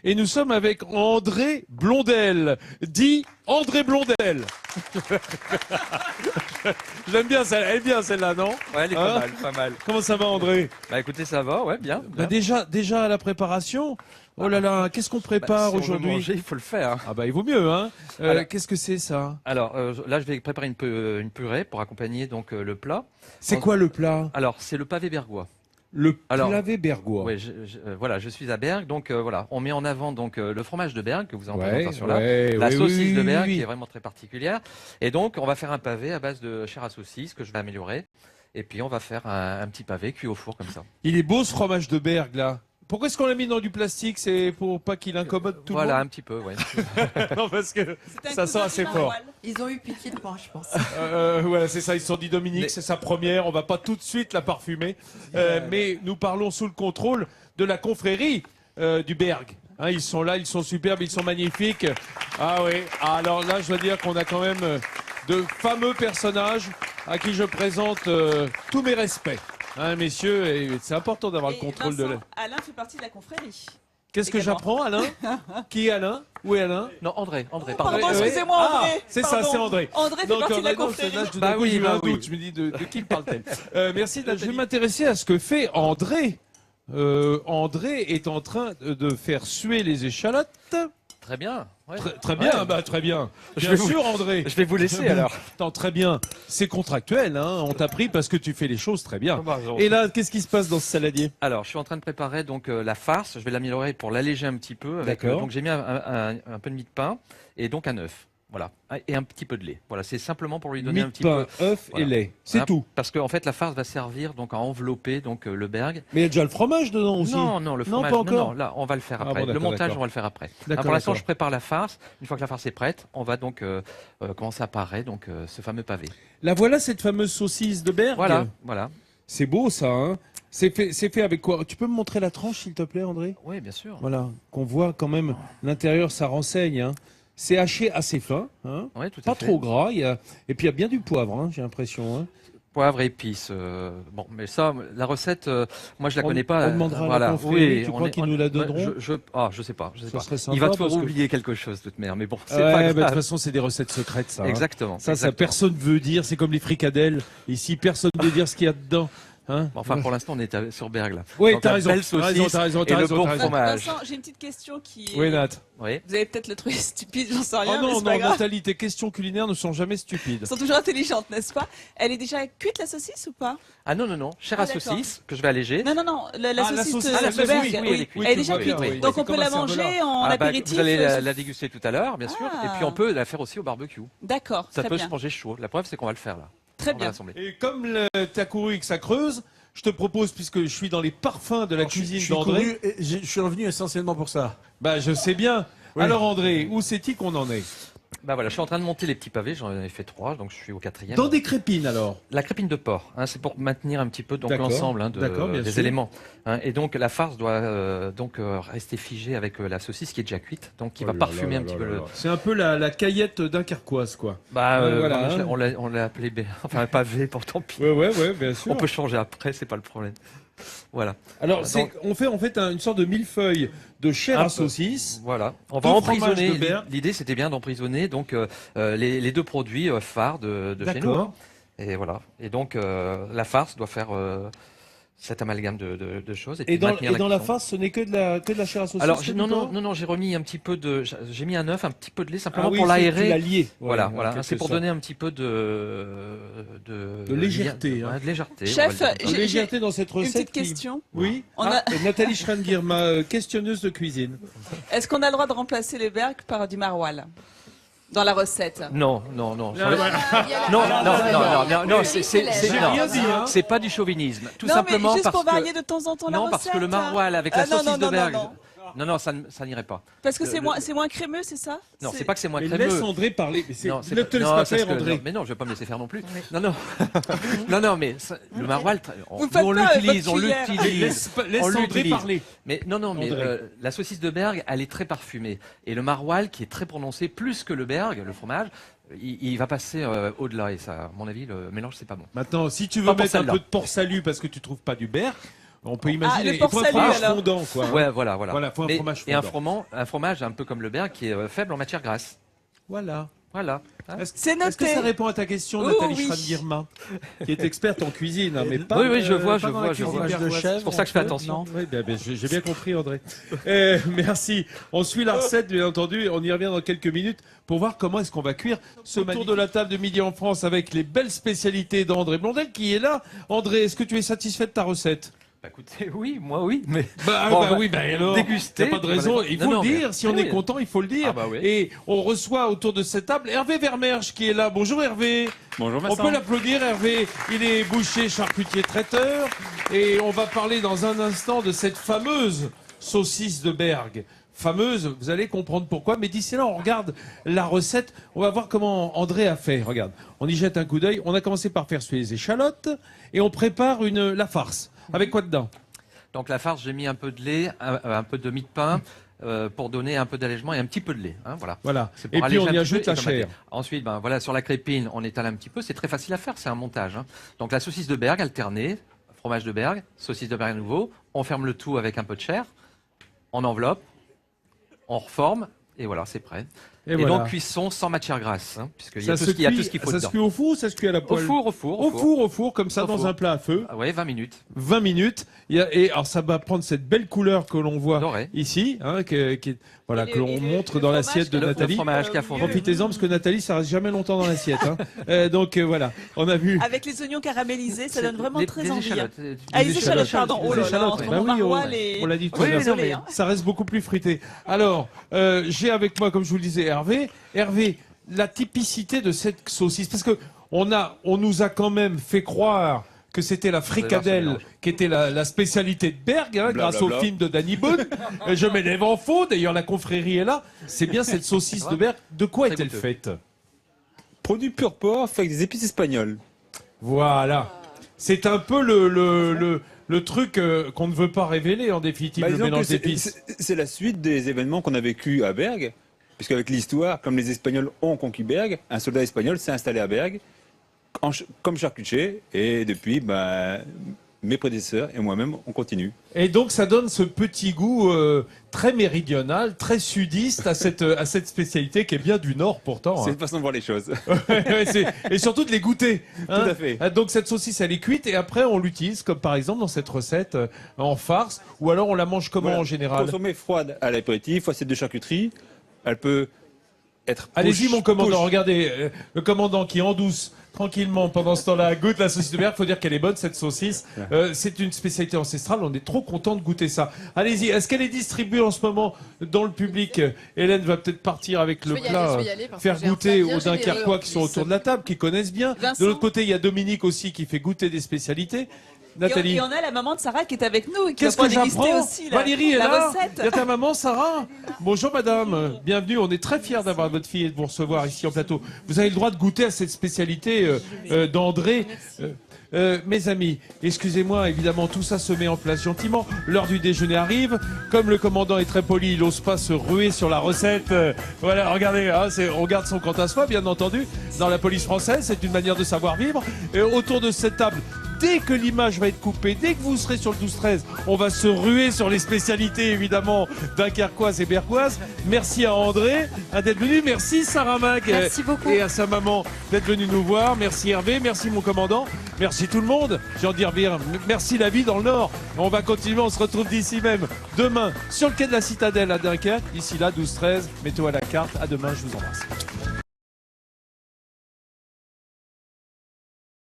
Et nous sommes avec André Blondel, dit André Blondel. J'aime bien, elle est bien celle-là, non? Ouais, elle est pas mal, pas mal. Comment ça va, André? Bah écoutez, ça va, ouais, bien. Bah, déjà à la préparation. Oh là là, qu'est-ce qu'on prépare si on veut aujourd'hui? manger, il faut le faire. Ah bah il vaut mieux, hein. Alors- Qu'est-ce que c'est ça? Alors là, je vais préparer une purée pour accompagner donc le plat. C'est quoi le plat? Alors c'est le pavé bergois. Le Alors, pavé bergois. Oui, voilà, je suis à Bergue, donc voilà, on met en avant donc le fromage de Bergue que vous avez en présentation là, la saucisse de Bergue qui est vraiment très particulière, et donc on va faire un pavé à base de chair à saucisse que je vais améliorer, et puis on va faire un petit pavé cuit au four comme ça. Il est beau ce fromage de Bergue là. Pourquoi est-ce qu'on l'a mis dans du plastique? C'est pour pas qu'il incommode tout le Voilà, monde. un petit peu, ouais. Non, parce que ça sent assez fort. Ils ont eu pitié de moi, je pense. Voilà, c'est ça. Ils se sont dit, Dominique, c'est sa première. On va pas tout de suite la parfumer. Mais nous parlons sous le contrôle de la confrérie du Bergue. Hein, ils sont là, ils sont superbes, ils sont magnifiques. Ah oui. Alors là, je dois dire qu'on a quand même de fameux personnages à qui je présente tous mes respects. Hein, messieurs, et c'est important d'avoir le contrôle de la... Alain fait partie de la confrérie. Qu'est-ce que j'apprends, Alain? Qui est Alain? Où est Alain? Non, André, Pardon, pardon. excusez-moi, André. C'est ça, c'est André. André fait partie de la confrérie. Bah oui, j'ai eu un doute. Je me dis, de qui parle-t-elle? Merci. Je vais m'intéresser à ce que fait André. André est en train de faire suer les échalotes. Très bien. Ouais. Très bien, Ouais. bah très bien. Bien sûr, André. Je vais vous laisser alors. Attends, très bien. C'est contractuel, hein. On t'a pris parce que tu fais les choses très bien. Et là, qu'est-ce qui se passe dans ce saladier? Alors, je suis en train de préparer donc la farce. Je vais l'améliorer pour l'alléger un petit peu. Avec, D'accord. donc j'ai mis un peu de mie de pain et donc un œuf. Voilà, et un petit peu de lait. Voilà, c'est simplement pour lui donner Mie un de petit pain, peu. œuf et lait. C'est Voilà, tout. Parce qu'en fait, la farce va servir donc à envelopper donc le Bergue. Mais il y a déjà le fromage dedans aussi. Non, le fromage. pas encore. Non, là, on va le faire Ah après. bon, Le d'accord, montage, d'accord. on va le faire après. D'accord, Pour l'instant, d'accord. je prépare la farce. Une fois que la farce est prête, on va donc commencer à parer donc ce fameux pavé. La voilà, cette fameuse saucisse de Bergue. Voilà. C'est beau ça, hein. C'est fait avec quoi? Tu peux me montrer la tranche, s'il te plaît, André? Oui, bien sûr. Voilà, qu'on voit quand même l'intérieur, ça renseigne. Hein. C'est haché assez fin, hein. Ouais, tout à Pas fait. trop gras. Et puis il y a bien du poivre, hein, j'ai l'impression. Hein. Poivre et épices. Bon, mais ça, la recette, moi je la connais pas. On demandera à la confrérie, tu crois qu'ils nous la donneront? Je sais pas. Ça serait sympa Il va toujours parce que- oublier quelque chose de toute manière, mais bon, c'est Ouais, pas bah, de grave. toute façon, c'est des recettes secrètes, ça. Hein. Exactement. Ça, exactement. personne veut dire. C'est comme les fricadelles. Ici, personne ne veut dire ce qu'il y a dedans. Hein. Enfin, pour l'instant, on est sur Bergue là. Oui, Donc, t'as la raison. belle saucisse T'as raison, et le bon t'as raison. fromage. Vincent, j'ai une petite question qui est... Oui, Nat. Oui. Vous allez peut-être le trouver stupide, j'en sais rien, Oh mais non, c'est pas non, grave. Nathalie, tes questions culinaires ne sont jamais stupides. Elles sont toujours intelligentes, n'est-ce pas? Elle est déjà cuite, la saucisse, ou pas? Ah non, chair Ah, à d'accord. saucisse que je vais alléger. Non, la saucisse de la de saucisse, Bergue. oui, elle est cuite. Elle est déjà Oui, cuite. oui, oui. Donc C'est on peut comme la un manger cervelas. en Ah, bah, apéritif. vous allez la déguster tout à l'heure, bien sûr. Ah. Et puis on peut la faire aussi au barbecue. D'accord, Ça très peut bien. se manger chaud. La preuve, c'est qu'on va le faire là. Très On va bien. l'assembler. Et comme t'as couru et que ça creuse, je te propose, puisque je suis dans les parfums de la cuisine Je suis d'André. couru et je suis revenu essentiellement pour ça. Bah, je sais bien. Oui. Alors, André, où c'est-il qu'on en est? Bah voilà, je suis en train de monter les petits pavés. J'en ai fait 3, donc je suis au 4e. Dans des crépines, alors. La crépine de porc, hein, c'est pour maintenir un petit peu donc D'accord. l'ensemble D'accord, bien des sûr. éléments. Hein, et donc la farce doit rester figée avec la saucisse qui est déjà cuite, donc qui va parfumer un petit peu le. C'est un peu la caillette dunkerquoise, quoi. Bah voilà, hein. on l'a appelé enfin un pavé, pourtant pis. Ouais, bien sûr. On peut changer après, c'est pas le problème. Voilà. Alors, Donc- on fait en fait une sorte de millefeuille de chair Un à peu. saucisse. Voilà. On Deux va fromages emprisonner. de Bergue. L'idée c'était bien d'emprisonner donc les deux produits phares de chez nous. D'accord. Et voilà. Et donc la farce doit faire cet amalgame de choses. Et puis dans maintenir la cuisson. farce, ce n'est que de la chair à saucisse. Alors c'est non, tout le temps non, j'ai remis un petit peu j'ai mis un œuf, un petit peu de lait Ah simplement oui, pour tu l'as l'aérer. lié. Voilà, Ouais, en voilà. quelque C'est pour sorte. donner un petit peu De légèreté, hein. de légèreté. Chef, on va le dire. De légèreté dans cette Une recette. petite question. Oui. On a- Nathalie Schrenger, ma questionneuse de cuisine. Est-ce qu'on a le droit de remplacer les Bergues par du maroilles dans la recette? Non. Non, Il y a la- non, J'ai non. rien dit, hein. C'est pas du chauvinisme. Tout Non, simplement mais juste parce pour que varier de temps en temps la non, recette. parce que le maroilles avec la Ah, non, saucisse non, de non, Bergue. non. Non, ça n'irait pas. Parce que Le- c'est moins crémeux, c'est ça? Non, c'est pas que c'est moins Mais crémeux. laisse André parler. Mais Non, ne te laisse pas c'est faire, parce que- André. non, mais non, je vais pas me laisser faire non plus. Non, non, mais le maroilles, Vous faites on pas l'utilise, votre cuillère. Laisse On André l'utilise. parler. Mais non, mais André. la saucisse de Bergue, elle est très parfumée. Et le maroilles, qui est très prononcé, plus que le Bergue, le fromage, il va passer au-delà. Et ça, à mon avis, le mélange, c'est pas bon. Maintenant, si tu veux Pas pour mettre un celle-là. peu de porc salut parce que tu trouves pas du Bergue, On peut imaginer. le Il faut un port-salut, fromage alors. fondant, quoi. Ouais, voilà. Voilà, faut un fromage Et un fondant. fromage un peu comme le Berg qui est faible en matière grasse. Voilà. Voilà. C'est Est-ce que noté. ça répond à ta question, Oh, Nathalie oui. Schramm-Guirmin, qui est experte en cuisine, hein, mais pas. Oui, je vois, pas je dans la vois, je cuisine vois. bergoise. C'est pour ça que je fais attention. Oui, j'ai bien compris, André. Merci. On suit la recette, bien entendu. On y revient dans quelques minutes pour voir comment est-ce qu'on va cuire ce tour de la table de Midi en France avec les belles spécialités d'André Blondel qui est là. André, est-ce que tu es satisfait de ta recette? Bah, écoutez, oui, moi oui, mais Oui, alors, déguster. y a pas de raison. Il faut le dire. Si on est content, il faut le dire. Ah bah oui. Et on reçoit autour de cette table Hervé Vermerge qui est là. Bonjour Hervé. Bonjour On Vincent. peut l'applaudir, Hervé. Il est boucher, charcutier, traiteur. Et on va parler dans un instant de cette fameuse saucisse de Berg. Fameuse, vous allez comprendre pourquoi. Mais d'ici là, on regarde la recette. On va voir comment André a fait. Regarde, on y jette un coup d'œil. On a commencé par faire suer les échalotes. Et on prépare la farce. Avec quoi dedans? Donc la farce, j'ai mis un peu de lait, un peu de mie de pain pour donner un peu d'allègement et un petit peu de lait. Hein, voilà. Voilà. C'est pour Et puis alléger on un y petit ajoute peu la et tomater. chair. Ensuite, voilà, sur la crépine, on étale un petit peu. C'est très facile à faire, c'est un montage. Hein. Donc la saucisse de Berg alternée, fromage de Berg, saucisse de Berg à nouveau. On ferme le tout avec un peu de chair, on enveloppe, on reforme et voilà, c'est prêt. Et voilà. donc cuisson sans matière grasse, hein, puisqu'il y a Ça tout se il y a tout cuit- ce qu'il faut Ça se dedans. cuit au four ou ça se cuit à la Au poêle? four, Au four, comme ça, Au dans four. un plat à feu. Ah ouais, 20 minutes. 20 minutes. Et alors, ça va prendre cette belle couleur que l'on voit Doré. ici, hein, voilà, Et que l'on montre dans l'assiette de Le Nathalie. fromage qui a fondu. Profitez-en parce que Nathalie, ça reste jamais longtemps dans l'assiette. Hein. Voilà, on a vu. Avec les oignons caramélisés, ça donne vraiment très des envie. échalotes. Ah, les échalotes, pardon. Oh là là, échalotes, entre bah mon oui, maroilles et... on l'a dit tout Oui, à l'heure. mais non, mais- Désolé, hein. Ça reste beaucoup plus fruité. Alors, j'ai avec moi, comme je vous le disais, Hervé, la typicité de cette saucisse, parce que on nous a quand même fait croire que c'était la fricadelle qui était la spécialité de Berg, hein, grâce au film de Danny Boone. Je m'élève en faux, d'ailleurs la confrérie est là. C'est bien cette saucisse de Berg. De quoi Très est-elle goûteux. faite? Produit pur porc fait avec des épices espagnoles. Voilà. C'est un peu le truc qu'on ne veut pas révéler, en définitive, le Disons que mélange d'épices. c'est la suite des événements qu'on a vécu à Berg, puisqu'avec l'histoire, comme les Espagnols ont conquis Berg, un soldat espagnol s'est installé à Berg comme charcutier, et depuis, mes prédécesseurs et moi-même, on continue. Et donc ça donne ce petit goût très méridional, très sudiste à cette spécialité qui est bien du Nord pourtant. C'est Hein. une façon de voir les choses. Et surtout de les goûter. Hein. Tout à fait. Donc cette saucisse elle est cuite et après on l'utilise comme par exemple dans cette recette en farce ou alors on la mange comment en général? Consommée froide à l'apéritif, assiette de charcuterie, elle peut être... Allez-y mon commandant, push. regardez, le commandant qui en douce, tranquillement, pendant ce temps-là, goûte la saucisse de Berg. Faut dire qu'elle est bonne cette saucisse. C'est une spécialité ancestrale, on est trop content de goûter ça. Allez-y, est-ce qu'elle est distribuée en ce moment dans le public? Hélène va peut-être partir avec le plat, faire goûter aux Dunkerquois qui sont autour de la table, qui connaissent bien. Vincent. De l'autre côté, il y a Dominique aussi qui fait goûter des spécialités. Nathalie. Et on a la maman de Sarah qui est avec nous et qui Qu'est-ce va que pouvoir déguster j'apprends? aussi Valérie est la là. recette. Il y a ta maman, Sarah. Bonjour madame. Bienvenue. On est très fiers d'avoir votre fille et de vous recevoir ici en plateau. Vous avez le droit de goûter à cette spécialité d'André. Mes amis, excusez-moi, évidemment, tout ça se met en place gentiment. L'heure du déjeuner arrive. Comme le commandant est très poli, il n'ose pas se ruer sur la recette. Voilà, regardez, hein, on garde son compte à soi, bien entendu. Dans la police française, c'est une manière de savoir vivre. Et autour de cette table, dès que l'image va être coupée, dès que vous serez sur le 12-13, on va se ruer sur les spécialités, évidemment, dunkerquoises et bergoises. Merci à André d'être venu. Merci Sarah Mac. Merci beaucoup. Et à sa maman d'être venue nous voir. Merci Hervé, merci mon commandant. Merci tout le monde. J'ai envie de dire merci la vie dans le Nord. On va continuer, on se retrouve d'ici même demain sur le quai de la Citadelle à Dunkerque. D'ici là, 12-13, mettez-vous à la carte. À demain, je vous embrasse.